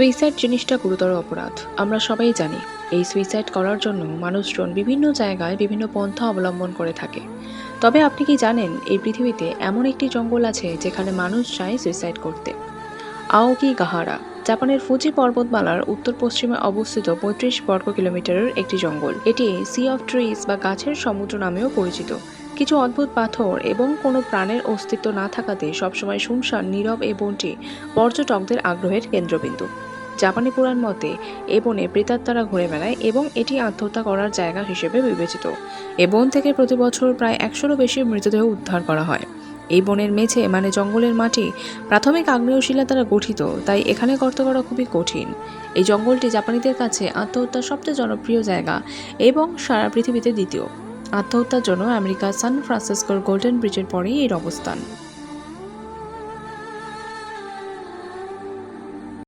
Suicide জিনিসটা গুরুতর অপরাধ, আমরা সবাই জানি। এই সুইসাইড করার জন্য মানুষজন বিভিন্ন জায়গায় বিভিন্ন পন্থা অবলম্বন করে থাকে। তবে আপনি কি জানেন এই পৃথিবীতে এমন একটি জঙ্গল আছে যেখানে মানুষ চায় সুইসাইড করতে? আওকি গাহারা জাপানের ফুজি পর্বতমালার উত্তর পশ্চিমে অবস্থিত ৩৫ বর্গ কিলোমিটারের একটি জঙ্গল। এটি সি অফ ট্রিজ বা গাছের সমুদ্র নামেও পরিচিত। কিছু অদ্ভুত পাথর এবং কোনো প্রাণের অস্তিত্ব না থাকাতে সবসময় শুনশান নীরব এই বনটি পর্যটকদের আগ্রহের কেন্দ্রবিন্দু। জাপানি পুরাণ মতে এ বনে প্রেতাত্মারা ঘুরে বেড়ায় এবং এটি আত্মহত্যা করার জায়গা হিসেবে বিবেচিত। এ বন থেকে প্রতি বছর প্রায় ১০০রও বেশি মৃতদেহ উদ্ধার করা হয়। এই বনের মেঝে মানে জঙ্গলের মাটি প্রাথমিক আগ্নেয় শিলা দ্বারা গঠিত, তাই এখানে গর্ত করা খুবই কঠিন। এই জঙ্গলটি জাপানিদের কাছে আত্মহত্যার সবচেয়ে জনপ্রিয় জায়গা এবং সারা পৃথিবীতে দ্বিতীয়। আত্মহত্যার জন্য আমেরিকার সান ফ্রান্সিসকোর গোল্ডেন ব্রিজের পরেই এর অবস্থান।